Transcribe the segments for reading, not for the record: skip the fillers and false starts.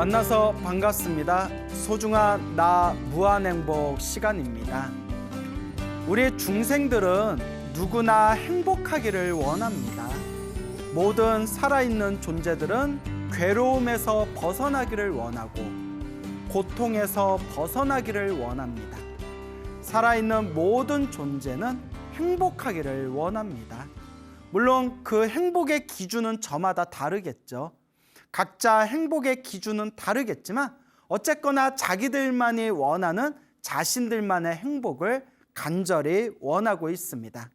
만나서 반갑습니다. 소중한 나 무한행복 시간입니다. 우리 중생들은 누구나 행복하기를 원합니다. 모든 살아있는 존재들은 괴로움에서 벗어나기를 원하고 고통에서 벗어나기를 원합니다. 살아있는 모든 존재는 행복하기를 원합니다. 물론 그 행복의 기준은 저마다 다르겠죠. 각자 행복의 기준은 다르겠지만 어쨌거나 자기들만이 원하는 자신들만의 행복을 간절히 원하고 있습니다.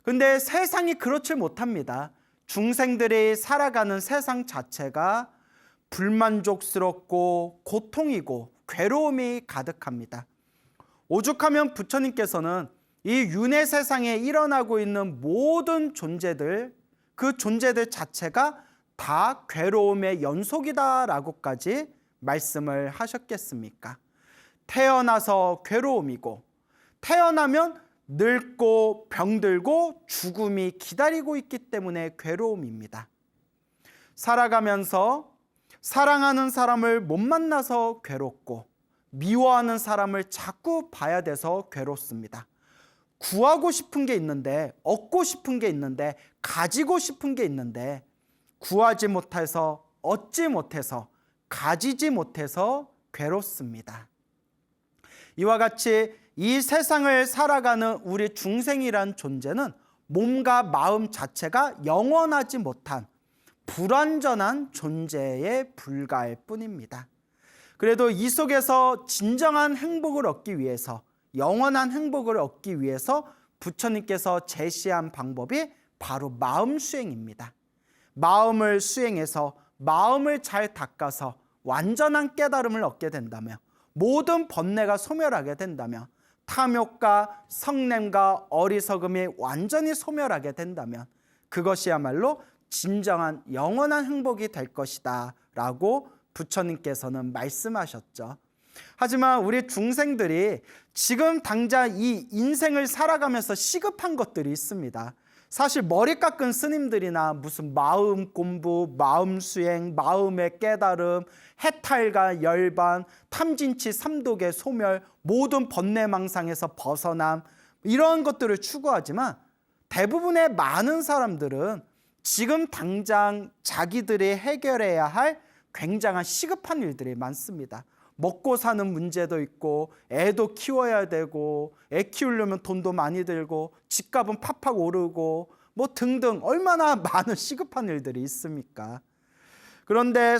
근데 세상이 그렇지 못합니다. 중생들이 살아가는 세상 자체가 불만족스럽고 고통이고 괴로움이 가득합니다. 오죽하면 부처님께서는 이 윤회 세상에 일어나고 있는 모든 존재들, 그 존재들 자체가 다 괴로움의 연속이다라고까지 말씀을 하셨겠습니까? 태어나서 괴로움이고 태어나면 늙고 병들고 죽음이 기다리고 있기 때문에 괴로움입니다. 살아가면서 사랑하는 사람을 못 만나서 괴롭고 미워하는 사람을 자꾸 봐야 돼서 괴롭습니다. 구하고 싶은 게 있는데, 얻고 싶은 게 있는데, 가지고 싶은 게 있는데 구하지 못해서, 얻지 못해서, 가지지 못해서 괴롭습니다. 이와 같이 이 세상을 살아가는 우리 중생이란 존재는 몸과 마음 자체가 영원하지 못한 불완전한 존재에 불과할 뿐입니다. 그래도 이 속에서 진정한 행복을 얻기 위해서, 영원한 행복을 얻기 위해서 부처님께서 제시한 방법이 바로 마음 수행입니다. 마음을 수행해서 마음을 잘 닦아서 완전한 깨달음을 얻게 된다면, 모든 번뇌가 소멸하게 된다면, 탐욕과 성냄과 어리석음이 완전히 소멸하게 된다면 그것이야말로 진정한 영원한 행복이 될 것이다 라고 부처님께서는 말씀하셨죠. 하지만 우리 중생들이 지금 당장 이 인생을 살아가면서 시급한 것들이 있습니다. 사실 머리 깎은 스님들이나 무슨 마음 공부, 마음 수행, 마음의 깨달음, 해탈과 열반, 탐진치 삼독의 소멸, 모든 번뇌망상에서 벗어남, 이런 것들을 추구하지만 대부분의 많은 사람들은 지금 당장 자기들이 해결해야 할 굉장한 시급한 일들이 많습니다. 먹고 사는 문제도 있고, 애도 키워야 되고, 애 키우려면 돈도 많이 들고, 집값은 팍팍 오르고, 뭐 등등 얼마나 많은 시급한 일들이 있습니까? 그런데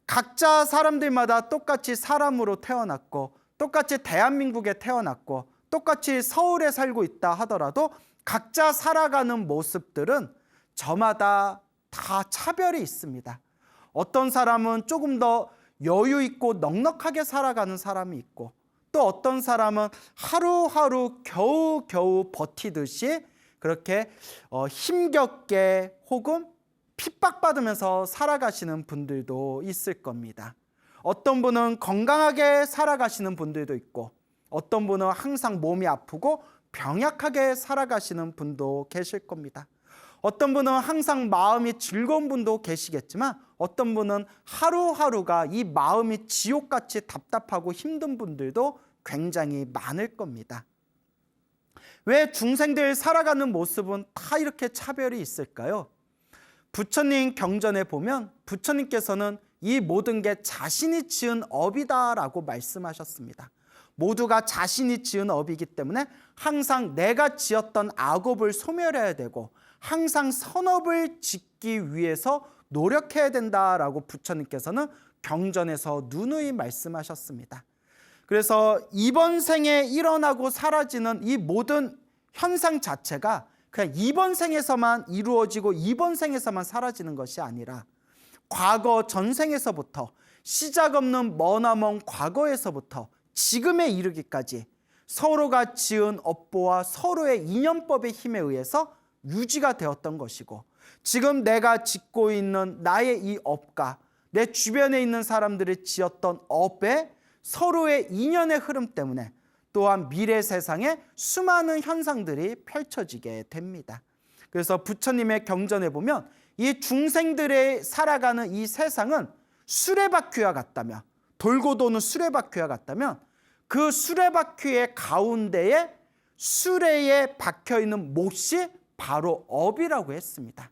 각자 사람들마다 똑같이 사람으로 태어났고, 똑같이 대한민국에 태어났고, 똑같이 서울에 살고 있다 하더라도 각자 살아가는 모습들은 저마다 다 차별이 있습니다. 어떤 사람은 조금 더 여유 있고 넉넉하게 살아가는 사람이 있고, 또 어떤 사람은 하루하루 겨우겨우 버티듯이 그렇게 힘겹게 혹은 핍박받으면서 살아가시는 분들도 있을 겁니다. 어떤 분은 건강하게 살아가시는 분들도 있고, 어떤 분은 항상 몸이 아프고 병약하게 살아가시는 분도 계실 겁니다. 어떤 분은 항상 마음이 즐거운 분도 계시겠지만 어떤 분은 하루하루가 이 마음이 지옥같이 답답하고 힘든 분들도 굉장히 많을 겁니다. 왜 중생들 살아가는 모습은 다 이렇게 차별이 있을까요? 부처님 경전에 보면 부처님께서는 이 모든 게 자신이 지은 업이다라고 말씀하셨습니다. 모두가 자신이 지은 업이기 때문에 항상 내가 지었던 악업을 소멸해야 되고 항상 선업을 짓기 위해서 노력해야 된다라고 부처님께서는 경전에서 누누이 말씀하셨습니다. 그래서 이번 생에 일어나고 사라지는 이 모든 현상 자체가 그냥 이번 생에서만 이루어지고 이번 생에서만 사라지는 것이 아니라 과거 전생에서부터 시작 없는 머나먼 과거에서부터 지금에 이르기까지 서로가 지은 업보와 서로의 인연법의 힘에 의해서 유지가 되었던 것이고, 지금 내가 짓고 있는 나의 이 업과 내 주변에 있는 사람들이 지었던 업의 서로의 인연의 흐름 때문에 또한 미래 세상에 수많은 현상들이 펼쳐지게 됩니다. 그래서 부처님의 경전에 보면 이 중생들의 살아가는 이 세상은 수레바퀴와 같다면, 돌고 도는 수레바퀴와 같다면, 그 수레바퀴의 가운데에 수레에 박혀있는 못이 바로 업이라고 했습니다.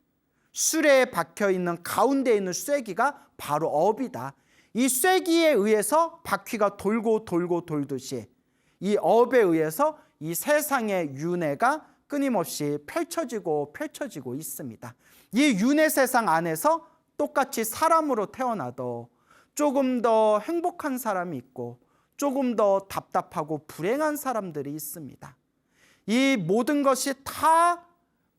수레에 박혀있는 가운데에 있는 쐐기가 바로 업이다. 이 쐐기에 의해서 바퀴가 돌고 돌고 돌듯이 이 업에 의해서 이 세상의 윤회가 끊임없이 펼쳐지고 펼쳐지고 있습니다. 이 윤회 세상 안에서 똑같이 사람으로 태어나도 조금 더 행복한 사람이 있고 조금 더 답답하고 불행한 사람들이 있습니다. 이 모든 것이 다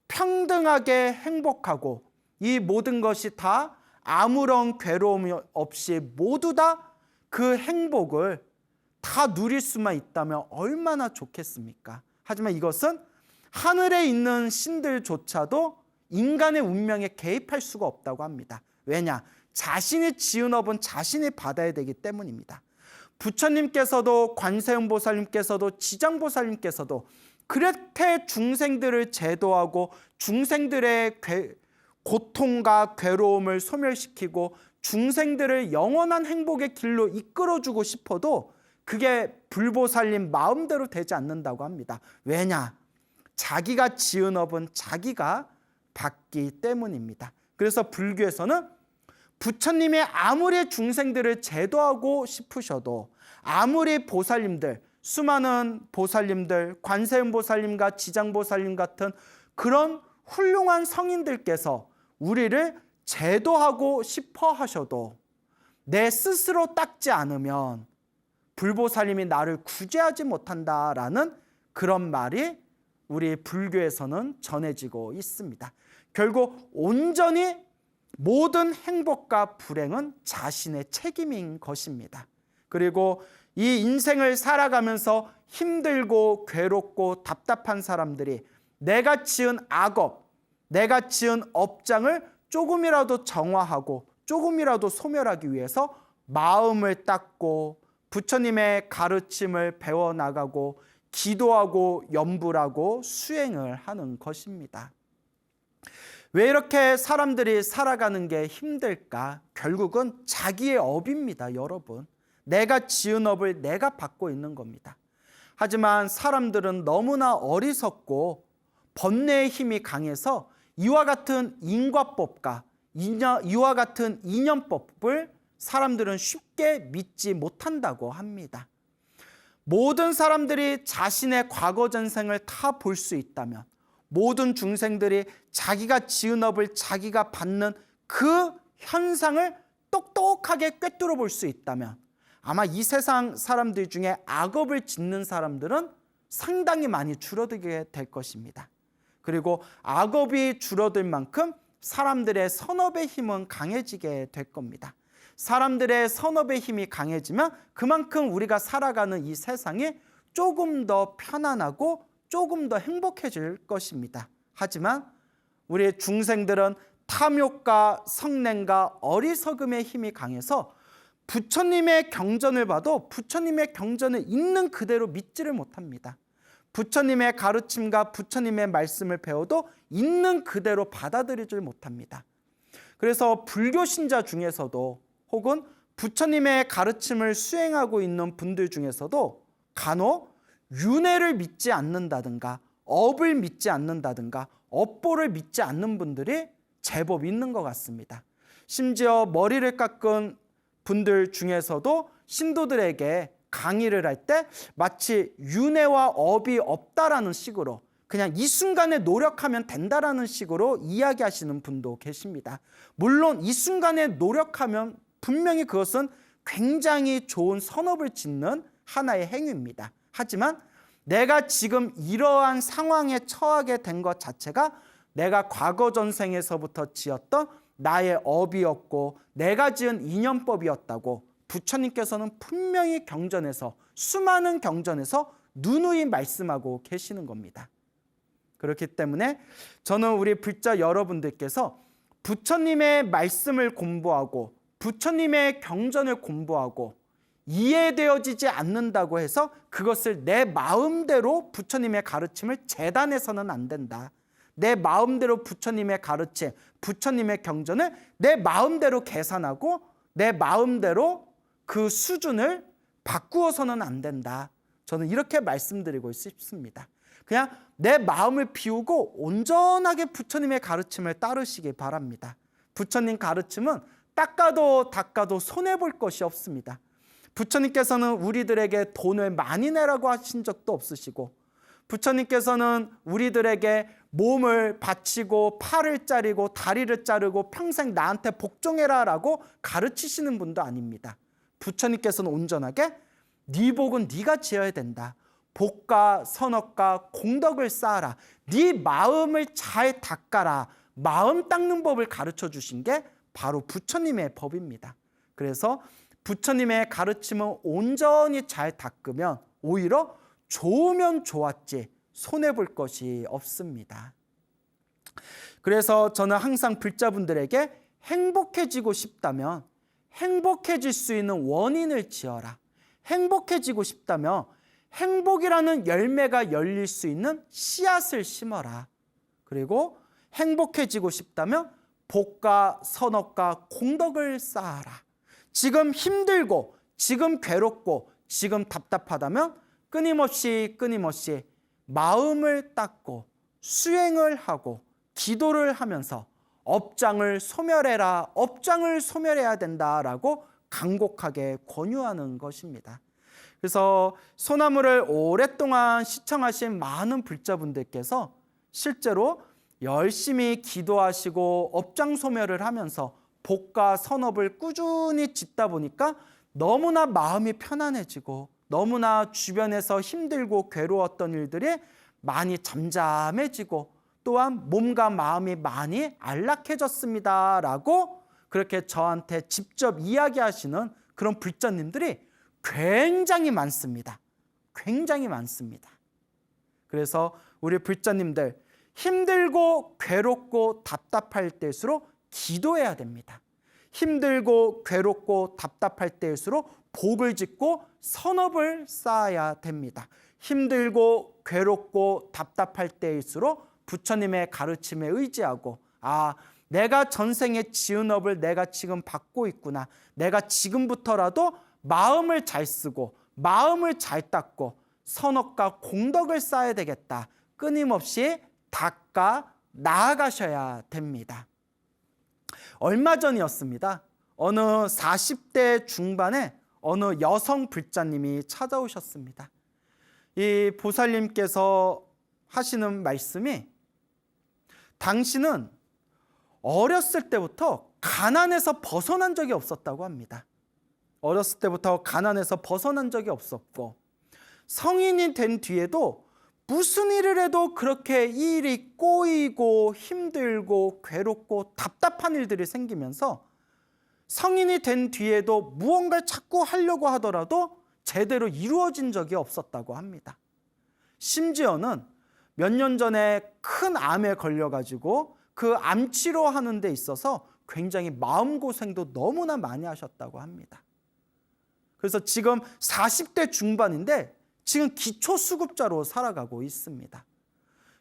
평등하게 행복하고 이 모든 것이 다 아무런 괴로움 없이 모두 다 그 행복을 다 누릴 수만 있다면 얼마나 좋겠습니까? 하지만 이것은 하늘에 있는 신들조차도 인간의 운명에 개입할 수가 없다고 합니다. 왜냐? 자신이 지은 업은 자신이 받아야 되기 때문입니다. 부처님께서도 관세음보살님께서도 지장보살님께서도 그렇게 중생들을 제도하고 중생들의 고통과 괴로움을 소멸시키고 중생들을 영원한 행복의 길로 이끌어주고 싶어도 그게 불보살님 마음대로 되지 않는다고 합니다. 왜냐? 자기가 지은 업은 자기가 받기 때문입니다. 그래서 불교에서는 부처님이 아무리 중생들을 제도하고 싶으셔도 아무리 보살님들, 수많은 보살님들, 관세음보살님과 지장보살님 같은 그런 훌륭한 성인들께서 우리를 제도하고 싶어 하셔도 내 스스로 닦지 않으면 불보살님이 나를 구제하지 못한다라는 그런 말이 우리 불교에서는 전해지고 있습니다. 결국 온전히 모든 행복과 불행은 자신의 책임인 것입니다. 그리고 이 인생을 살아가면서 힘들고 괴롭고 답답한 사람들이 내가 지은 악업, 내가 지은 업장을 조금이라도 정화하고 조금이라도 소멸하기 위해서 마음을 닦고 부처님의 가르침을 배워나가고 기도하고 염불하고 수행을 하는 것입니다. 왜 이렇게 사람들이 살아가는 게 힘들까? 결국은 자기의 업입니다, 여러분. 내가 지은 업을 내가 받고 있는 겁니다. 하지만 사람들은 너무나 어리석고 번뇌의 힘이 강해서 이와 같은 인과법과 이와 같은 인연법을 사람들은 쉽게 믿지 못한다고 합니다. 모든 사람들이 자신의 과거 전생을 다 볼 수 있다면, 모든 중생들이 자기가 지은 업을 자기가 받는 그 현상을 똑똑하게 꿰뚫어 볼 수 있다면 아마 이 세상 사람들 중에 악업을 짓는 사람들은 상당히 많이 줄어들게 될 것입니다. 그리고 악업이 줄어들 만큼 사람들의 선업의 힘은 강해지게 될 겁니다. 사람들의 선업의 힘이 강해지면 그만큼 우리가 살아가는 이 세상이 조금 더 편안하고 조금 더 행복해질 것입니다. 하지만 우리 중생들은 탐욕과 성냄과 어리석음의 힘이 강해서 부처님의 경전을 봐도 부처님의 경전을 있는 그대로 믿지를 못합니다. 부처님의 가르침과 부처님의 말씀을 배워도 있는 그대로 받아들이질 못합니다. 그래서 불교 신자 중에서도 혹은 부처님의 가르침을 수행하고 있는 분들 중에서도 간혹 윤회를 믿지 않는다든가 업을 믿지 않는다든가 업보를 믿지 않는 분들이 제법 있는 것 같습니다. 심지어 머리를 깎은 분들 중에서도 신도들에게 강의를 할 때 마치 윤회와 업이 없다라는 식으로 그냥 이 순간에 노력하면 된다라는 식으로 이야기하시는 분도 계십니다. 물론 이 순간에 노력하면 분명히 그것은 굉장히 좋은 선업을 짓는 하나의 행위입니다. 하지만 내가 지금 이러한 상황에 처하게 된 것 자체가 내가 과거 전생에서부터 지었던 나의 업이었고 내가 지은 인연법이었다고 부처님께서는 분명히 경전에서 수많은 경전에서 누누이 말씀하고 계시는 겁니다. 그렇기 때문에 저는 우리 불자 여러분들께서 부처님의 말씀을 공부하고 부처님의 경전을 공부하고 이해되어지지 않는다고 해서 그것을 내 마음대로 부처님의 가르침을 재단해서는 안 된다. 내 마음대로 부처님의 가르침, 부처님의 경전을 내 마음대로 계산하고 내 마음대로 그 수준을 바꾸어서는 안 된다. 저는 이렇게 말씀드리고 싶습니다. 그냥 내 마음을 비우고 온전하게 부처님의 가르침을 따르시기 바랍니다. 부처님 가르침은 닦아도 닦아도 손해볼 것이 없습니다. 부처님께서는 우리들에게 돈을 많이 내라고 하신 적도 없으시고, 부처님께서는 우리들에게 몸을 바치고 팔을 자르고 다리를 자르고 평생 나한테 복종해라 라고 가르치시는 분도 아닙니다. 부처님께서는 온전하게 네 복은 네가 지어야 된다. 복과 선업과 공덕을 쌓아라. 네 마음을 잘 닦아라. 마음 닦는 법을 가르쳐 주신 게 바로 부처님의 법입니다. 그래서 부처님의 가르침을 온전히 잘 닦으면 오히려 좋으면 좋았지 손해볼 것이 없습니다. 그래서 저는 항상 불자분들에게 행복해지고 싶다면 행복해질 수 있는 원인을 지어라. 행복해지고 싶다면 행복이라는 열매가 열릴 수 있는 씨앗을 심어라. 그리고 행복해지고 싶다면 복과 선업과 공덕을 쌓아라. 지금 힘들고 지금 괴롭고 지금 답답하다면 끊임없이 마음을 닦고 수행을 하고 기도를 하면서 업장을 소멸해라. 업장을 소멸해야 된다라고 간곡하게 권유하는 것입니다. 그래서 소나무를 오랫동안 시청하신 많은 불자분들께서 실제로 열심히 기도하시고 업장 소멸을 하면서 복과 선업을 꾸준히 짓다 보니까 너무나 마음이 편안해지고 너무나 주변에서 힘들고 괴로웠던 일들이 많이 잠잠해지고 또한 몸과 마음이 많이 안락해졌습니다 라고 그렇게 저한테 직접 이야기하시는 그런 불자님들이 굉장히 많습니다. 굉장히 많습니다. 그래서 우리 불자님들 힘들고 괴롭고 답답할 때일수록 기도해야 됩니다. 힘들고 괴롭고 답답할 때일수록 복을 짓고 선업을 쌓아야 됩니다. 힘들고 괴롭고 답답할 때일수록 부처님의 가르침에 의지하고 내가 전생에 지은 업을 내가 지금 받고 있구나. 내가 지금부터라도 마음을 잘 쓰고 마음을 잘 닦고 선업과 공덕을 쌓아야 되겠다. 끊임없이 닦아 나아가셔야 됩니다. 얼마 전이었습니다. 어느 40대 중반에 어느 여성 불자님이 찾아오셨습니다. 이 보살님께서 하시는 말씀이 당신은 어렸을 때부터 가난에서 벗어난 적이 없었다고 합니다. 어렸을 때부터 가난에서 벗어난 적이 없었고 성인이 된 뒤에도 무슨 일을 해도 그렇게 일이 꼬이고 힘들고 괴롭고 답답한 일들이 생기면서 성인이 된 뒤에도 무언가를 자꾸 하려고 하더라도 제대로 이루어진 적이 없었다고 합니다. 심지어는 몇 년 전에 큰 암에 걸려가지고 그 암 치료하는 데 있어서 굉장히 마음고생도 너무나 많이 하셨다고 합니다. 그래서 지금 40대 중반인데 지금 기초수급자로 살아가고 있습니다.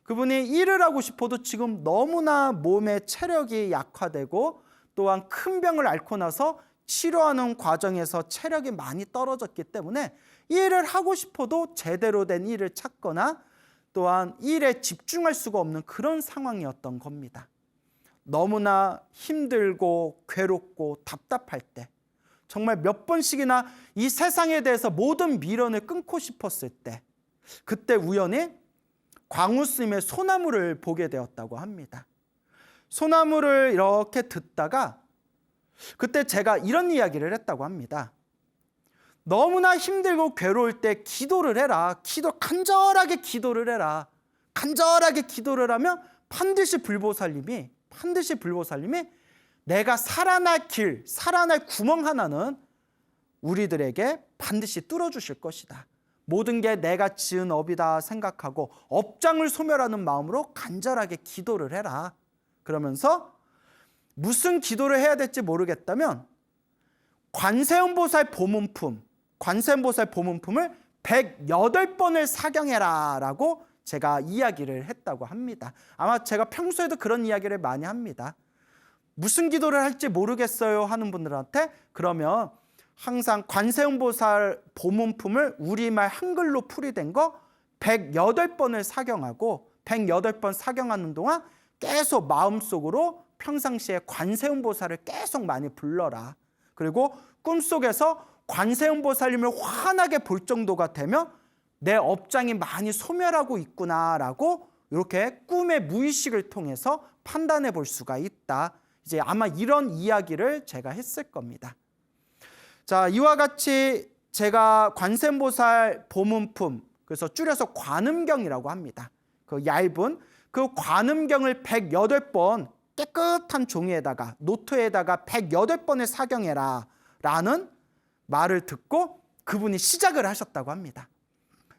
그분이 일을 하고 싶어도 지금 너무나 몸의 체력이 약화되고 또한 큰 병을 앓고 나서 치료하는 과정에서 체력이 많이 떨어졌기 때문에 일을 하고 싶어도 제대로 된 일을 찾거나 또한 일에 집중할 수가 없는 그런 상황이었던 겁니다. 너무나 힘들고 괴롭고 답답할 때 정말 몇 번씩이나 이 세상에 대해서 모든 미련을 끊고 싶었을 때 그때 우연히 광우 스님의 소나무를 보게 되었다고 합니다. 소나무를 이렇게 듣다가 그때 제가 이런 이야기를 했다고 합니다. 너무나 힘들고 괴로울 때 기도를 해라. 간절하게 기도를 해라. 간절하게 기도를 하면 반드시 불보살님이 내가 살아날 길, 살아날 구멍 하나는 우리들에게 반드시 뚫어주실 것이다. 모든 게 내가 지은 업이다 생각하고 업장을 소멸하는 마음으로 간절하게 기도를 해라. 그러면서 무슨 기도를 해야 될지 모르겠다면 관세음보살 보문품을 108번을 사경해라 라고 제가 이야기를 했다고 합니다. 아마 제가 평소에도 그런 이야기를 많이 합니다. 무슨 기도를 할지 모르겠어요 하는 분들한테 그러면 항상 관세음보살 보문품을 우리말 한글로 풀이된 거 108번을 사경하고 108번 사경하는 동안 계속 마음속으로 평상시에 관세음보살을 계속 많이 불러라. 그리고 꿈속에서 관세음보살님을 환하게 볼 정도가 되면 내 업장이 많이 소멸하고 있구나라고 이렇게 꿈의 무의식을 통해서 판단해 볼 수가 있다. 이제 아마 이런 이야기를 제가 했을 겁니다. 자, 이와 같이 제가 관세음보살 보문품, 그래서 줄여서 관음경이라고 합니다. 그 얇은 그 관음경을 108번 깨끗한 종이에다가 노트에다가 108번을 사경해라 라는 말을 듣고 그분이 시작을 하셨다고 합니다.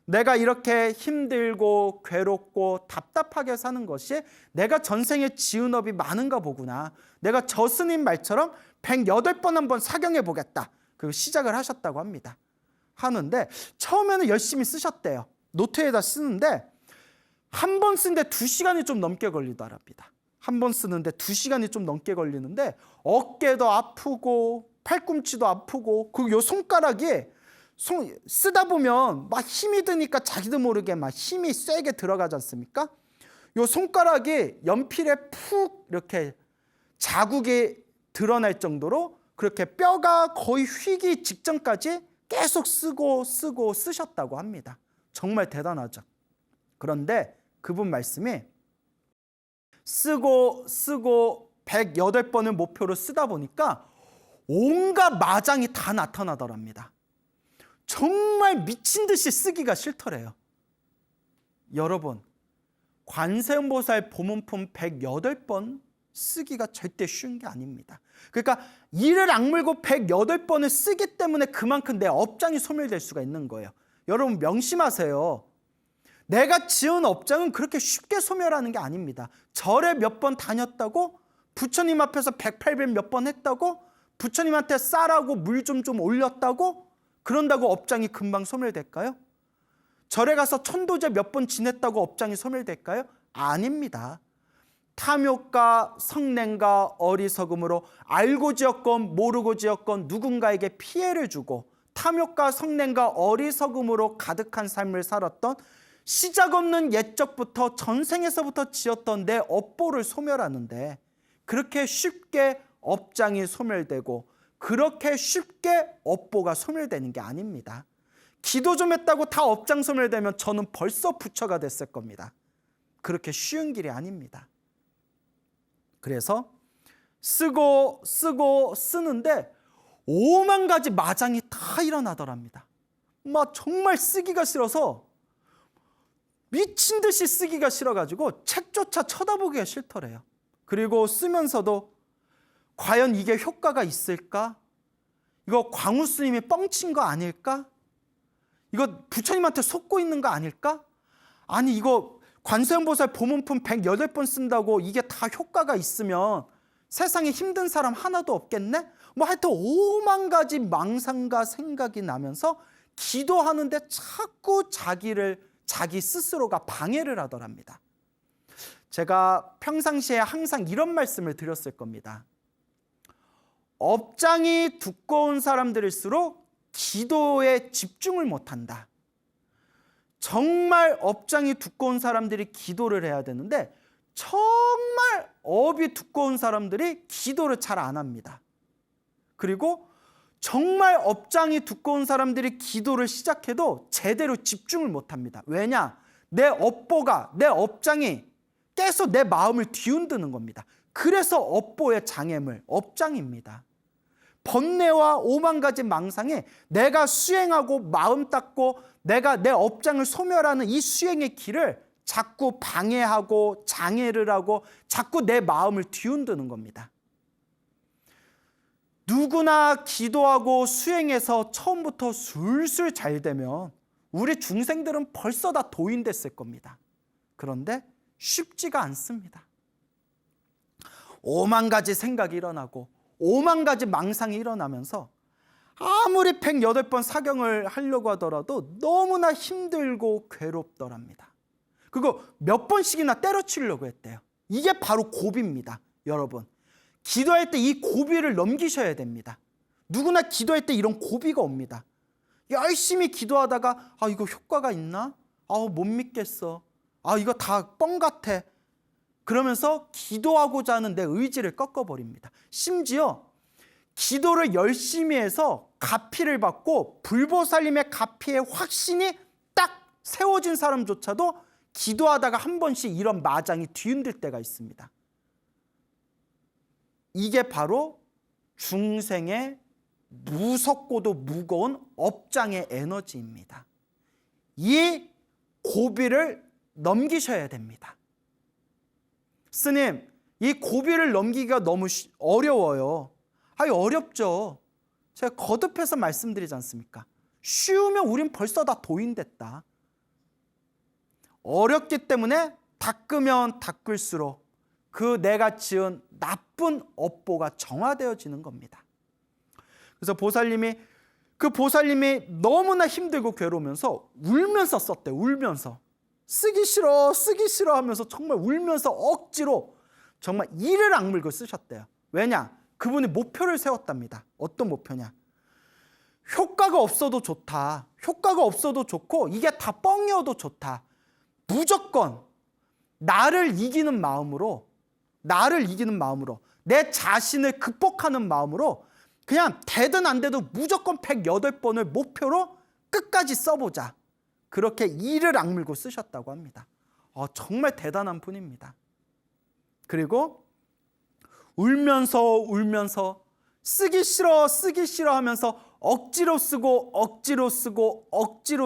내가 이렇게 힘들고 괴롭고 답답하게 사는 것이 내가 전생에 지은 업이 많은가 보구나. 내가 저 스님 말처럼 108번 한번 사경해 보겠다. 그리고 시작을 하셨다고 합니다. 하는데 처음에는 열심히 쓰셨대요. 노트에다 쓰는데 한 번 쓰는데 2시간이 좀 넘게 걸리더랍니다. 한 번 쓰는데 2시간이 좀 넘게 걸리는데 어깨도 아프고 팔꿈치도 아프고 그리고 요 손가락이 쓰다 보면 막 힘이 드니까 자기도 모르게 막 힘이 세게 들어가지 않습니까? 요 손가락이 연필에 푹 이렇게 자국이 드러날 정도로 그렇게 뼈가 거의 휘기 직전까지 계속 쓰셨다고 합니다. 정말 대단하죠. 그런데 그분 말씀이 쓰고 108번을 목표로 쓰다 보니까 온갖 마장이 다 나타나더랍니다. 정말 미친 듯이 쓰기가 싫더래요. 여러분, 관세음보살 보문품 108번 쓰기가 절대 쉬운 게 아닙니다. 그러니까 이를 악물고 108번을 쓰기 때문에 그만큼 내 업장이 소멸될 수가 있는 거예요. 여러분 명심하세요. 내가 지은 업장은 그렇게 쉽게 소멸하는 게 아닙니다. 절에 몇 번 다녔다고 부처님 앞에서 108배 몇 번 했다고 부처님한테 쌀하고 물 좀 올렸다고 그런다고 업장이 금방 소멸될까요? 절에 가서 천도제 몇 번 지냈다고 업장이 소멸될까요? 아닙니다. 탐욕과 성냉과 어리석음으로 알고 지었건 모르고 지었건 누군가에게 피해를 주고 탐욕과 성냉과 어리석음으로 가득한 삶을 살았던 시작 없는 옛적부터 전생에서부터 지었던 내 업보를 소멸하는데 그렇게 쉽게 업장이 소멸되고 그렇게 쉽게 업보가 소멸되는 게 아닙니다. 기도 좀 했다고 다 업장 소멸되면 저는 벌써 부처가 됐을 겁니다. 그렇게 쉬운 길이 아닙니다. 그래서 쓰는데 5만 가지 마장이 다 일어나더랍니다. 막 정말 쓰기가 싫어서 미친 듯이 쓰기가 싫어가지고 책조차 쳐다보기가 싫더래요. 그리고 쓰면서도 과연 이게 효과가 있을까? 이거 광우 스님이 뻥친 거 아닐까? 이거 부처님한테 속고 있는 거 아닐까? 아니 이거 관세음보살 보문품 108번 쓴다고 이게 다 효과가 있으면 세상에 힘든 사람 하나도 없겠네? 뭐 하여튼 5만 가지 망상과 생각이 나면서 기도하는데 자꾸 자기 스스로가 방해를 하더랍니다. 제가 평상시에 항상 이런 말씀을 드렸을 겁니다. 업장이 두꺼운 사람들일수록 기도에 집중을 못한다. 정말 업장이 두꺼운 사람들이 기도를 해야 되는데 정말 업이 두꺼운 사람들이 기도를 잘 안 합니다. 그리고 정말 업장이 두꺼운 사람들이 기도를 시작해도 제대로 집중을 못합니다. 왜냐? 내 업보가, 내 업장이 계속 내 마음을 뒤흔드는 겁니다. 그래서 업보의 장애물, 업장입니다. 번뇌와 5만 가지 망상에 내가 수행하고 마음 닦고 내가 내 업장을 소멸하는 이 수행의 길을 자꾸 방해하고 장애를 하고 자꾸 내 마음을 뒤흔드는 겁니다. 누구나 기도하고 수행해서 처음부터 술술 잘 되면 우리 중생들은 벌써 다 도인됐을 겁니다. 그런데 쉽지가 않습니다. 5만 가지 생각이 일어나고 5만 가지 망상이 일어나면서 아무리 108번 사경을 하려고 하더라도 너무나 힘들고 괴롭더랍니다. 그거 몇 번씩이나 때려치려고 했대요. 이게 바로 고비입니다. 여러분, 기도할 때 이 고비를 넘기셔야 됩니다. 누구나 기도할 때 이런 고비가 옵니다. 열심히 기도하다가 이거 효과가 있나? 못 믿겠어. 이거 다 뻥 같아. 그러면서 기도하고자 하는 내 의지를 꺾어버립니다. 심지어 기도를 열심히 해서 가피를 받고 불보살님의 가피의 확신이 딱 세워진 사람조차도 기도하다가 한 번씩 이런 마장이 뒤흔들 때가 있습니다. 이게 바로 중생의 무섭고도 무거운 업장의 에너지입니다. 이 고비를 넘기셔야 됩니다. 스님, 이 고비를 넘기기가 너무 어려워요. 어렵죠. 제가 거듭해서 말씀드리지 않습니까? 쉬우면 우린 벌써 다 도인됐다. 어렵기 때문에 닦으면 닦을수록 그 내가 지은 나쁜 업보가 정화되어지는 겁니다. 그래서 보살님이 너무나 힘들고 괴로우면서 울면서 썼대요. 울면서. 쓰기 싫어 하면서 정말 울면서 억지로 정말 이를 악물고 쓰셨대요. 왜냐? 그분이 목표를 세웠답니다. 어떤 목표냐? 효과가 없어도 좋다. 효과가 없어도 좋고 이게 다 뻥이어도 좋다. 무조건 나를 이기는 마음으로 내 자신을 극복하는 마음으로 그냥 되든 안 돼도 무조건 108번을 목표로 끝까지 써보자. 그렇게 이를 악물고 쓰셨다고 합니다. 정말 대단한 분입니다. 그리고 울면서 쓰기 싫어 하면서 억지로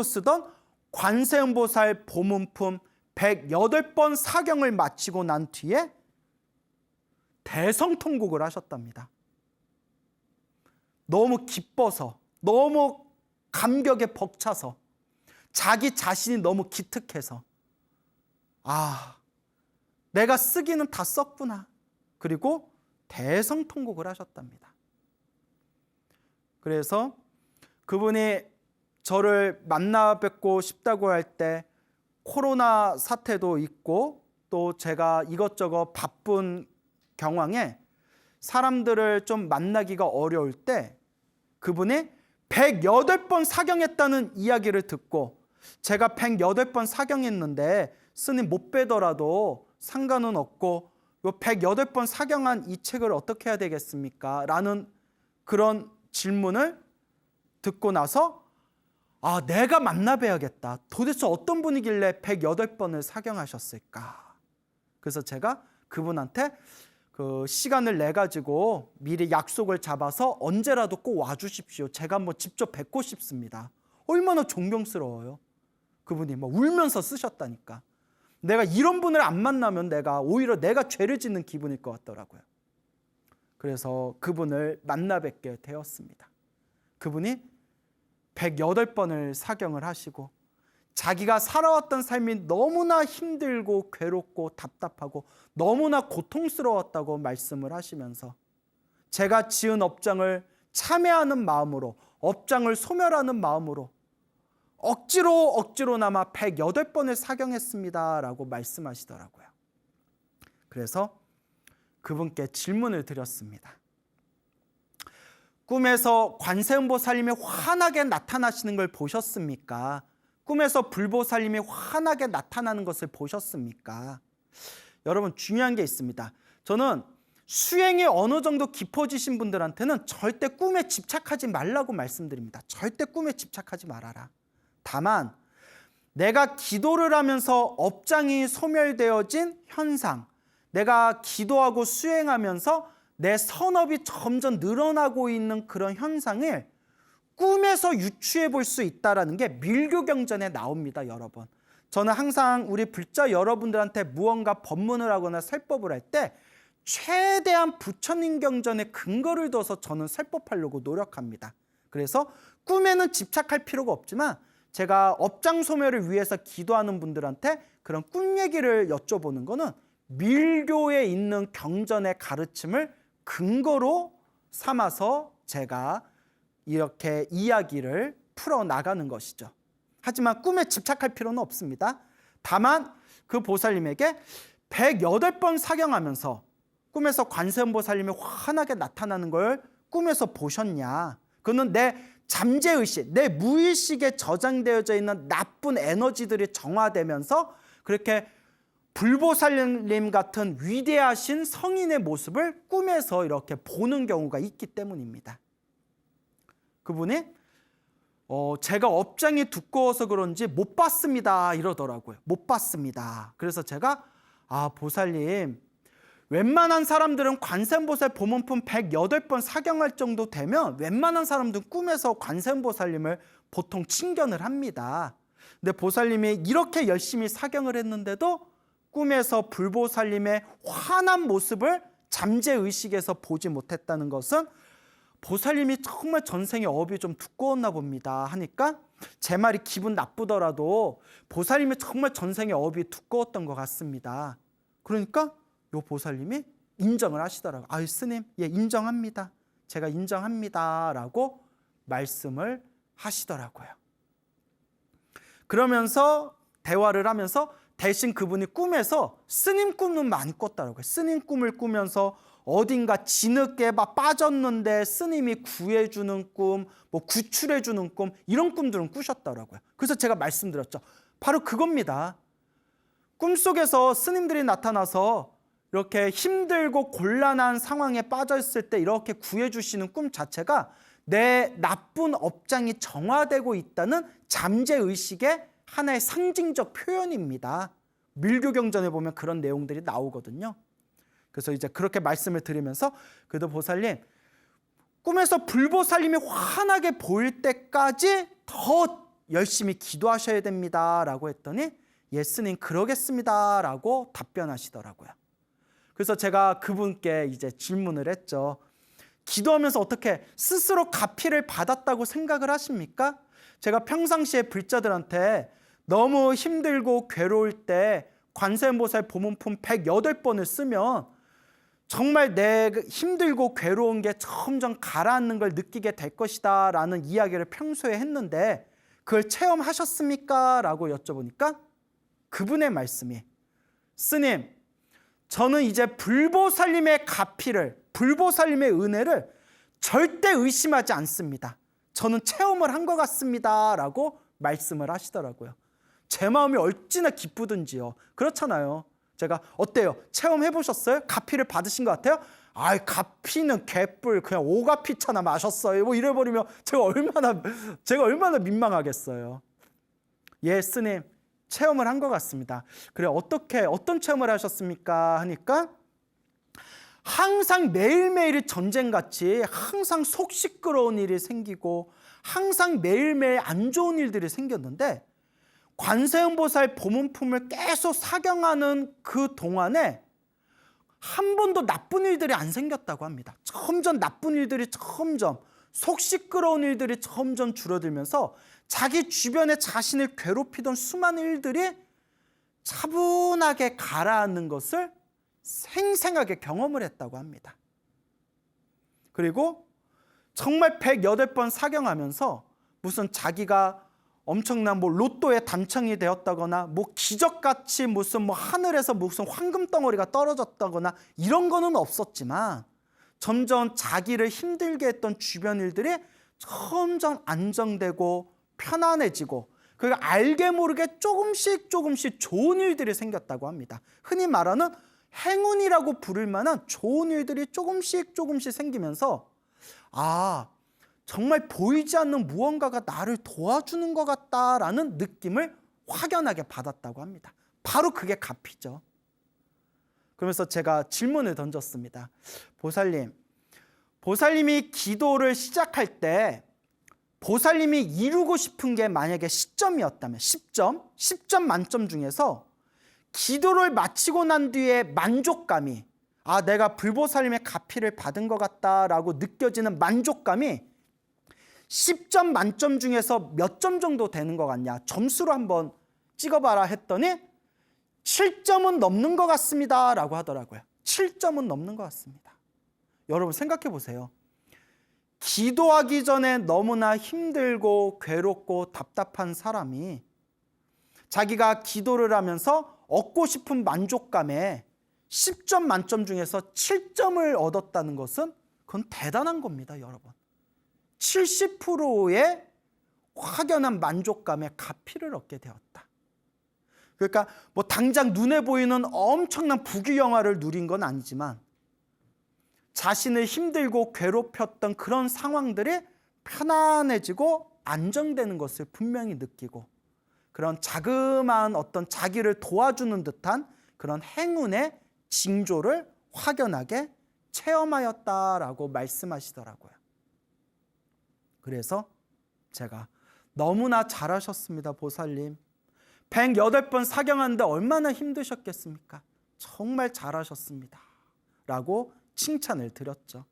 쓰던 관세음보살 보문품 108번 사경을 마치고 난 뒤에 대성통곡을 하셨답니다. 너무 기뻐서, 너무 감격에 벅차서, 자기 자신이 너무 기특해서 내가 쓰기는 다 썼구나. 그리고 대성통곡을 하셨답니다. 그래서 그분이 저를 만나 뵙고 싶다고 할 때 코로나 사태도 있고 또 제가 이것저것 바쁜 경황에 사람들을 좀 만나기가 어려울 때 그분이 108번 사경했다는 이야기를 듣고 제가 108번 사경했는데 스님 못 뵈더라도 상관은 없고 108번 사경한 이 책을 어떻게 해야 되겠습니까? 라는 그런 질문을 듣고 나서 내가 만나 뵈야겠다. 도대체 어떤 분이길래 108번을 사경하셨을까? 그래서 제가 그분한테 그 시간을 내 가지고 미리 약속을 잡아서 언제라도 꼭 와주십시오. 제가 한번 직접 뵙고 싶습니다. 얼마나 존경스러워요. 그분이 막 울면서 쓰셨다니까. 내가 이런 분을 안 만나면 오히려 내가 죄를 짓는 기분일 것 같더라고요. 그래서 그분을 만나 뵙게 되었습니다. 그분이 108번을 사경을 하시고 자기가 살아왔던 삶이 너무나 힘들고 괴롭고 답답하고 너무나 고통스러웠다고 말씀을 하시면서 제가 지은 업장을 참회하는 마음으로, 업장을 소멸하는 마음으로 억지로나마 108번을 사경했습니다 라고 말씀하시더라고요. 그래서 그분께 질문을 드렸습니다. 꿈에서 관세음보살님이 환하게 나타나시는 걸 보셨습니까? 꿈에서 불보살님이 환하게 나타나는 것을 보셨습니까? 여러분, 중요한 게 있습니다. 저는 수행이 어느 정도 깊어지신 분들한테는 절대 꿈에 집착하지 말라고 말씀드립니다. 절대 꿈에 집착하지 말아라. 다만 내가 기도를 하면서 업장이 소멸되어진 현상, 내가 기도하고 수행하면서 내 선업이 점점 늘어나고 있는 그런 현상을 꿈에서 유추해 볼 수 있다는 게 밀교경전에 나옵니다. 여러분, 저는 항상 우리 불자 여러분들한테 무언가 법문을 하거나 설법을 할 때 최대한 부처님 경전에 근거를 둬서 저는 설법하려고 노력합니다. 그래서 꿈에는 집착할 필요가 없지만 제가 업장 소멸을 위해서 기도하는 분들한테 그런 꿈 얘기를 여쭤보는 거는 밀교에 있는 경전의 가르침을 근거로 삼아서 제가 이렇게 이야기를 풀어나가는 것이죠. 하지만 꿈에 집착할 필요는 없습니다. 다만 그 보살님에게 108번 사경하면서 꿈에서 관세음보살님이 환하게 나타나는 걸 꿈에서 보셨냐? 그거는 내 잠재의식, 내 무의식에 저장되어져 있는 나쁜 에너지들이 정화되면서 그렇게 불보살님 같은 위대하신 성인의 모습을 꿈에서 이렇게 보는 경우가 있기 때문입니다. 그분이 제가 업장이 두꺼워서 그런지 못 봤습니다 이러더라고요. 못 봤습니다. 그래서 제가 보살님, 웬만한 사람들은 관세음보살 보문품 108번 사경할 정도 되면 웬만한 사람들은 꿈에서 관세음보살님을 보통 칭견을 합니다. 근데 보살님이 이렇게 열심히 사경을 했는데도 꿈에서 불보살님의 환한 모습을 잠재의식에서 보지 못했다는 것은 보살님이 정말 전생에 업이 좀 두꺼웠나 봅니다 하니까 제 말이 기분 나쁘더라도 보살님이 정말 전생에 업이 두꺼웠던 것 같습니다. 그러니까 요 보살님이 인정을 하시더라고요. 스님, 예, 인정합니다. 제가 인정합니다 라고 말씀을 하시더라고요. 그러면서 대화를 하면서 대신 그분이 꿈에서 스님 꿈은 많이 꿨더라고요. 스님 꿈을 꾸면서 어딘가 진흙에 막 빠졌는데 스님이 구해주는 꿈, 뭐 구출해주는 꿈, 이런 꿈들은 꾸셨더라고요. 그래서 제가 말씀드렸죠. 바로 그겁니다. 꿈속에서 스님들이 나타나서 이렇게 힘들고 곤란한 상황에 빠져있을 때 이렇게 구해주시는 꿈 자체가 내 나쁜 업장이 정화되고 있다는 잠재의식의 하나의 상징적 표현입니다. 밀교경전에 보면 그런 내용들이 나오거든요. 그래서 이제 그렇게 말씀을 드리면서 그래도 보살님, 꿈에서 불보살님이 환하게 보일 때까지 더 열심히 기도하셔야 됩니다 라고 했더니 예, 스님 그러겠습니다 라고 답변하시더라고요. 그래서 제가 그분께 이제 질문을 했죠. 기도하면서 어떻게 스스로 가피를 받았다고 생각을 하십니까? 제가 평상시에 불자들한테 너무 힘들고 괴로울 때 관세음보살 보문품 108번을 쓰면 정말 내 힘들고 괴로운 게 점점 가라앉는 걸 느끼게 될 것이다 라는 이야기를 평소에 했는데 그걸 체험하셨습니까? 라고 여쭤보니까 그분의 말씀이 스님, 저는 이제 불보살님의 가피를, 불보살님의 은혜를 절대 의심하지 않습니다. 저는 체험을 한 것 같습니다 라고 말씀을 하시더라고요. 제 마음이 얼마나 기쁘든지요. 그렇잖아요. 제가 어때요? 체험해 보셨어요? 가피를 받으신 것 같아요? 가피는 개뿔 그냥 오가피차나 마셨어요. 뭐 이래버리면 제가 얼마나 민망하겠어요. 예, 스님 체험을 한 것 같습니다. 그래, 어떤 체험을 하셨습니까? 하니까 항상 매일매일이 전쟁같이 항상 속 시끄러운 일이 생기고 항상 매일매일 안 좋은 일들이 생겼는데 관세음보살 보문품을 계속 사경하는 그 동안에 한 번도 나쁜 일들이 안 생겼다고 합니다. 점점 나쁜 일들이 속 시끄러운 일들이 점점 줄어들면서 자기 주변에 자신을 괴롭히던 수많은 일들이 차분하게 가라앉는 것을 생생하게 경험을 했다고 합니다. 그리고 정말 108번 사경하면서 무슨 자기가 엄청난 로또에 당첨이 되었다거나 기적같이 무슨 하늘에서 무슨 황금 덩어리가 떨어졌다거나 이런 거는 없었지만 점점 자기를 힘들게 했던 주변 일들이 점점 안정되고 편안해지고 그리고 알게 모르게 조금씩 좋은 일들이 생겼다고 합니다. 흔히 말하는 행운이라고 부를 만한 좋은 일들이 조금씩 생기면서 정말 보이지 않는 무언가가 나를 도와주는 것 같다라는 느낌을 확연하게 받았다고 합니다. 바로 그게 가피죠. 그러면서 제가 질문을 던졌습니다. 보살님이 기도를 시작할 때 보살님이 이루고 싶은 게 만약에 10점이었다면 10점 만점 중에서 기도를 마치고 난 뒤에 만족감이 내가 불보살님의 가피를 받은 것 같다라고 느껴지는 만족감이 10점 만점 중에서 몇 점 정도 되는 것 같냐, 점수로 한번 찍어봐라 했더니 7점은 넘는 것 같습니다 라고 하더라고요. 7점은 넘는 것 같습니다. 여러분 생각해 보세요. 기도하기 전에 너무나 힘들고 괴롭고 답답한 사람이 자기가 기도를 하면서 얻고 싶은 만족감에 10점 만점 중에서 7점을 얻었다는 것은 그건 대단한 겁니다, 여러분. 70%의 확연한 만족감에 가피를 얻게 되었다. 그러니까 뭐 당장 눈에 보이는 엄청난 부귀영화를 누린 건 아니지만 자신을 힘들고 괴롭혔던 그런 상황들이 편안해지고 안정되는 것을 분명히 느끼고 그런 자그마한 어떤 자기를 도와주는 듯한 그런 행운의 징조를 확연하게 체험하였다라고 말씀하시더라고요. 그래서 제가 너무나 잘하셨습니다, 보살님. 108번 사경하는데 얼마나 힘드셨겠습니까? 정말 잘하셨습니다. 라고 칭찬을 드렸죠.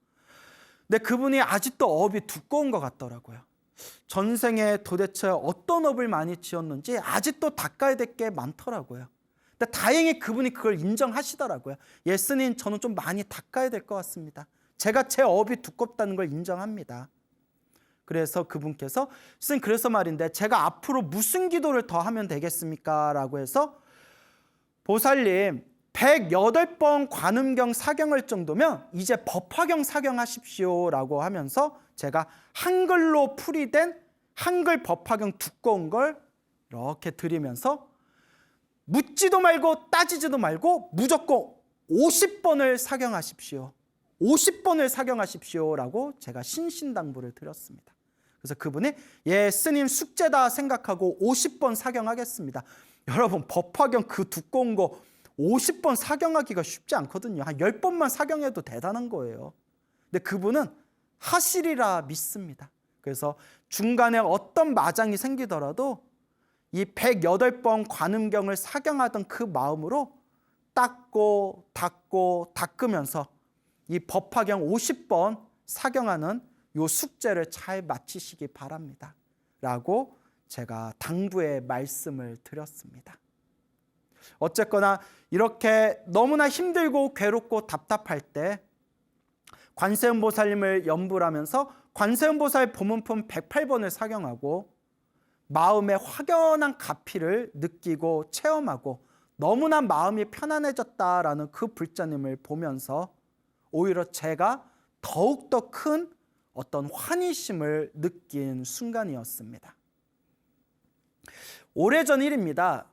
근데 그분이 아직도 업이 두꺼운 것 같더라고요. 전생에 도대체 어떤 업을 많이 지었는지 아직도 닦아야 될 게 많더라고요. 근데 다행히 그분이 그걸 인정하시더라고요. 예수님, 저는 좀 많이 닦아야 될 것 같습니다. 제가 제 업이 두껍다는 걸 인정합니다. 그래서 그분께서 선생님, 그래서 말인데 제가 앞으로 무슨 기도를 더 하면 되겠습니까? 라고 해서 보살님, 108번 관음경 사경할 정도면 이제 법화경 사경하십시오 라고 하면서 제가 한글로 풀이된 한글 법화경 두꺼운 걸 이렇게 드리면서 묻지도 말고 따지지도 말고 무조건 50번을 사경하십시오. 50번을 사경하십시오 라고 제가 신신당부를 드렸습니다. 그래서 그분이 예, 스님 숙제다 생각하고 50번 사경하겠습니다. 여러분, 법화경 그 두꺼운 거 50번 사경하기가 쉽지 않거든요. 한 10번만 사경해도 대단한 거예요. 근데 그분은 하시리라 믿습니다. 그래서 중간에 어떤 마장이 생기더라도 이 108번 관음경을 사경하던 그 마음으로 닦고 닦고 닦으면서 이 법화경 50번 사경하는 요 숙제를 잘 마치시기 바랍니다. 라고 제가 당부의 말씀을 드렸습니다. 어쨌거나 이렇게 너무나 힘들고 괴롭고 답답할 때 관세음보살님을 염불 하면서 관세음보살 보문품 108번을 사경하고 마음의 확연한 가피를 느끼고 체험하고 너무나 마음이 편안해졌다라는 그 불자님을 보면서 오히려 제가 더욱더 큰 어떤 환희심을 느낀 순간이었습니다. 오래전 일입니다.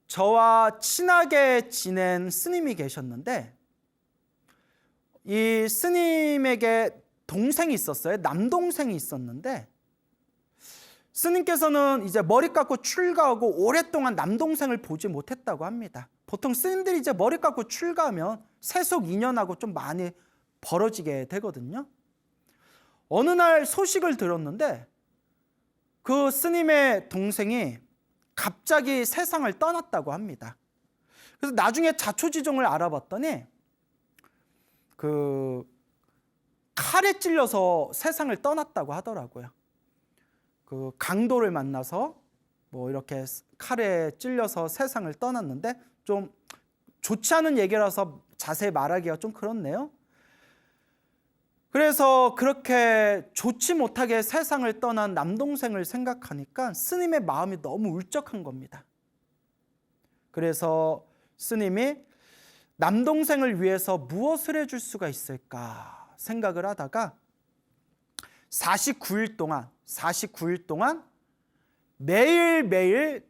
저와 친하게 지낸 스님이 계셨는데 이 스님에게 동생이 있었어요. 남동생이 있었는데 스님께서는 이제 머리 깎고 출가하고 오랫동안 남동생을 보지 못했다고 합니다. 보통 스님들이 이제 머리 깎고 출가하면 세속 인연하고 좀 많이 벌어지게 되거든요. 어느 날 소식을 들었는데 그 스님의 동생이 갑자기 세상을 떠났다고 합니다. 그래서 나중에 자초지종을 알아봤더니 그 칼에 찔려서 세상을 떠났다고 하더라고요. 그 강도를 만나서 뭐 이렇게 칼에 찔려서 세상을 떠났는데 좀 좋지 않은 얘기라서 자세히 말하기가 좀 그렇네요. 그래서 그렇게 좋지 못하게 세상을 떠난 남동생을 생각하니까 스님의 마음이 너무 울적한 겁니다. 그래서 스님이 남동생을 위해서 무엇을 해줄 수가 있을까 생각을 하다가 49일 동안 매일매일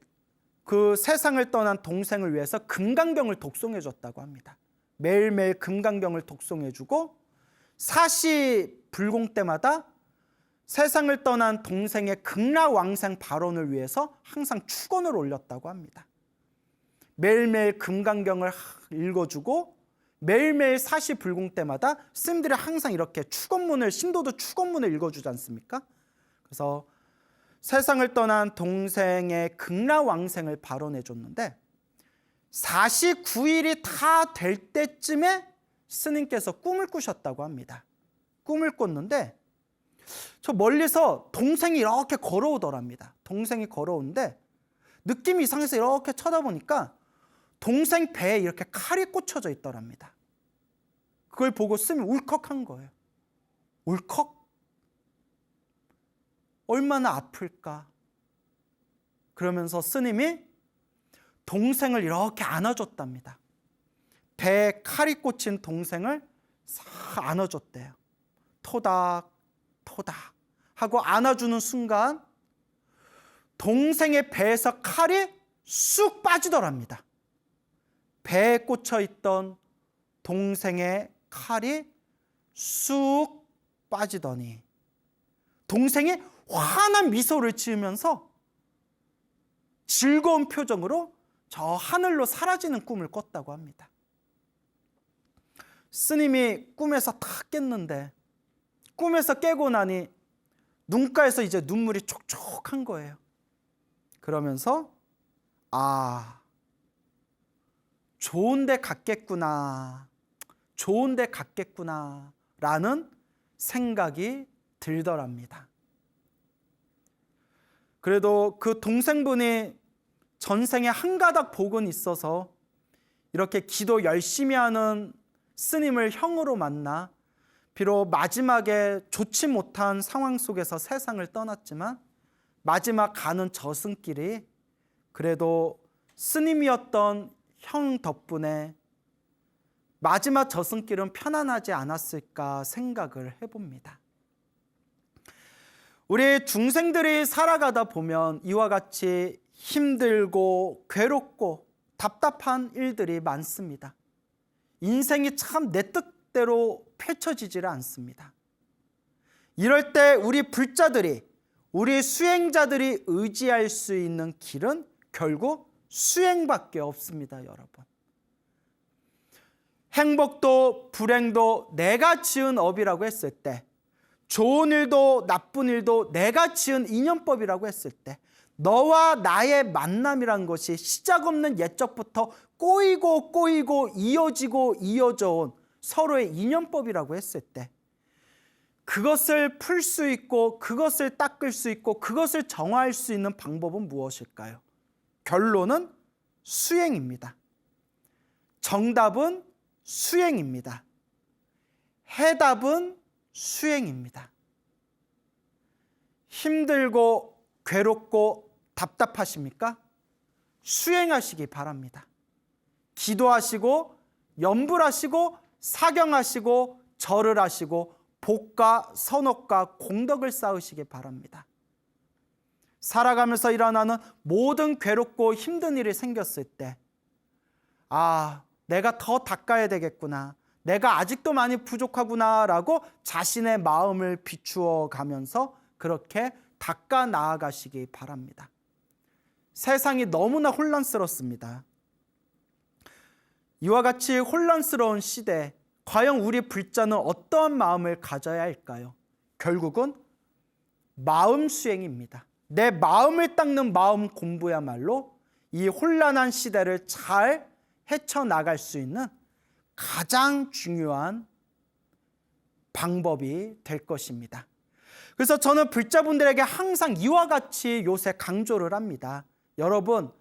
그 세상을 떠난 동생을 위해서 금강경을 독송해 줬다고 합니다. 매일매일 금강경을 독송해 주고 사시불공 때마다 세상을 떠난 동생의 극락왕생 발원을 위해서 항상 축원을 올렸다고 합니다. 매일매일 금강경을 읽어주고 매일매일 사시불공 때마다 스님들이 항상 이렇게 축원문을, 신도도 축원문을 읽어주지 않습니까? 그래서 세상을 떠난 동생의 극락왕생을 발원해 줬는데 49일이 다 될 때쯤에 스님께서 꿈을 꾸셨다고 합니다. 꿈을 꿨는데 저 멀리서 동생이 이렇게 걸어오더랍니다. 동생이 걸어오는데 느낌이 이상해서 이렇게 쳐다보니까 동생 배에 이렇게 칼이 꽂혀져 있더랍니다. 그걸 보고 스님이 울컥한 거예요. 울컥? 얼마나 아플까? 그러면서 스님이 동생을 이렇게 안아줬답니다. 배에 칼이 꽂힌 동생을 싹 안아줬대요. 토닥 토닥 하고 안아주는 순간 동생의 배에서 칼이 쑥 빠지더랍니다. 배에 꽂혀 있던 동생의 칼이 쑥 빠지더니 동생이 환한 미소를 지으면서 즐거운 표정으로 저 하늘로 사라지는 꿈을 꿨다고 합니다. 스님이 꿈에서 탁 깼는데 꿈에서 깨고 나니 눈가에서 이제 눈물이 촉촉한 거예요. 그러면서 좋은 데 갔겠구나, 좋은 데 갔겠구나 라는 생각이 들더랍니다. 그래도 그 동생분이 전생에 한 가닥 복은 있어서 이렇게 기도 열심히 하는 스님을 형으로 만나 비록 마지막에 좋지 못한 상황 속에서 세상을 떠났지만 마지막 가는 저승길이 그래도 스님이었던 형 덕분에 마지막 저승길은 편안하지 않았을까 생각을 해봅니다. 우리 중생들이 살아가다 보면 이와 같이 힘들고 괴롭고 답답한 일들이 많습니다. 인생이 참 내 뜻대로 펼쳐지지를 않습니다. 이럴 때 우리 불자들이, 우리 수행자들이 의지할 수 있는 길은 결국 수행밖에 없습니다, 여러분. 행복도 불행도 내가 지은 업이라고 했을 때, 좋은 일도 나쁜 일도 내가 지은 인연법이라고 했을 때, 너와 나의 만남이란 것이 시작 없는 옛적부터 꼬이고 이어져 온 서로의 인연법이라고 했을 때, 그것을 풀 수 있고 그것을 닦을 수 있고 그것을 정화할 수 있는 방법은 무엇일까요? 결론은 수행입니다. 정답은 수행입니다. 해답은 수행입니다. 힘들고 괴롭고 답답하십니까? 수행하시기 바랍니다. 기도하시고 염불하시고 사경하시고 절을 하시고 복과 선업과 공덕을 쌓으시기 바랍니다. 살아가면서 일어나는 모든 괴롭고 힘든 일이 생겼을 때 내가 더 닦아야 되겠구나, 내가 아직도 많이 부족하구나 라고 자신의 마음을 비추어 가면서 그렇게 닦아 나아가시기 바랍니다. 세상이 너무나 혼란스럽습니다. 이와 같이 혼란스러운 시대에 과연 우리 불자는 어떠한 마음을 가져야 할까요? 결국은 마음 수행입니다. 내 마음을 닦는 마음 공부야말로 이 혼란한 시대를 잘 헤쳐나갈 수 있는 가장 중요한 방법이 될 것입니다. 그래서 저는 불자분들에게 항상 이와 같이 요새 강조를 합니다. 여러분,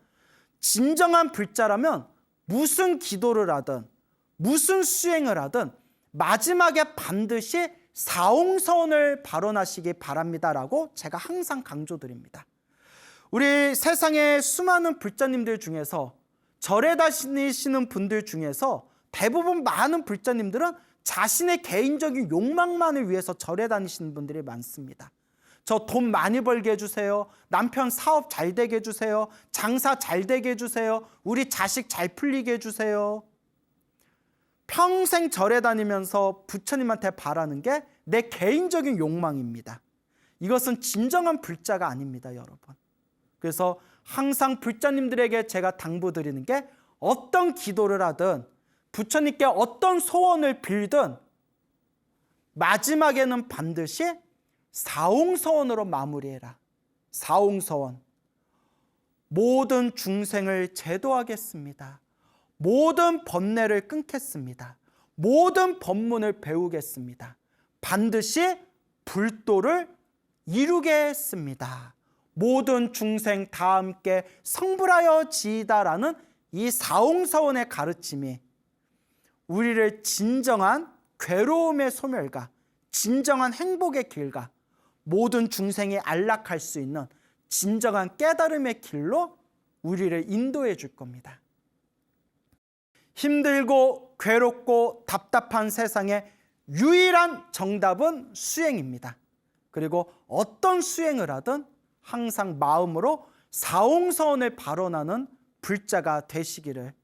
진정한 불자라면 무슨 기도를 하든 무슨 수행을 하든 마지막에 반드시 사홍서원을 발언하시기 바랍니다라고 제가 항상 강조드립니다. 우리 세상의 수많은 불자님들 중에서 절에 다니시는 분들 중에서 대부분 많은 불자님들은 자신의 개인적인 욕망만을 위해서 절에 다니시는 분들이 많습니다. 저 돈 많이 벌게 해주세요. 남편 사업 잘 되게 해주세요. 장사 잘 되게 해주세요. 우리 자식 잘 풀리게 해주세요. 평생 절에 다니면서 부처님한테 바라는 게 내 개인적인 욕망입니다. 이것은 진정한 불자가 아닙니다, 여러분. 그래서 항상 불자님들에게 제가 당부드리는 게 어떤 기도를 하든 부처님께 어떤 소원을 빌든 마지막에는 반드시 사홍서원으로 마무리해라. 사홍서원. 모든 중생을 제도하겠습니다. 모든 번뇌를 끊겠습니다. 모든 법문을 배우겠습니다. 반드시 불도를 이루게 했습니다. 모든 중생 다 함께 성불하여 지이다라는 이 사홍서원의 가르침이 우리를 진정한 괴로움의 소멸과 진정한 행복의 길과 모든 중생이 안락할 수 있는 진정한 깨달음의 길로 우리를 인도해 줄 겁니다. 힘들고 괴롭고 답답한 세상에 유일한 정답은 수행입니다. 그리고 어떤 수행을 하든 항상 마음으로 사홍서원을 발언하는 불자가 되시기를,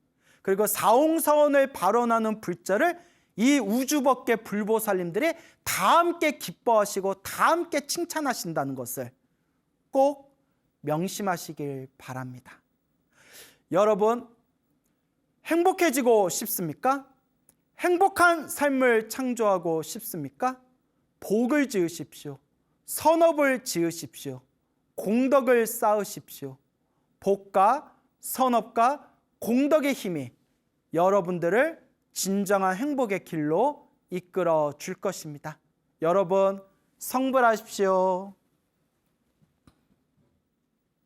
그리고 사홍서원을 발언하는 불자를 이 우주법계 불보살님들이 다 함께 기뻐하시고 다 함께 칭찬하신다는 것을 꼭 명심하시길 바랍니다. 여러분, 행복해지고 싶습니까? 행복한 삶을 창조하고 싶습니까? 복을 지으십시오. 선업을 지으십시오. 공덕을 쌓으십시오. 복과 선업과 공덕의 힘이 여러분들을 진정한 행복의 길로 이끌어 줄 것입니다. 여러분, 성불하십시오.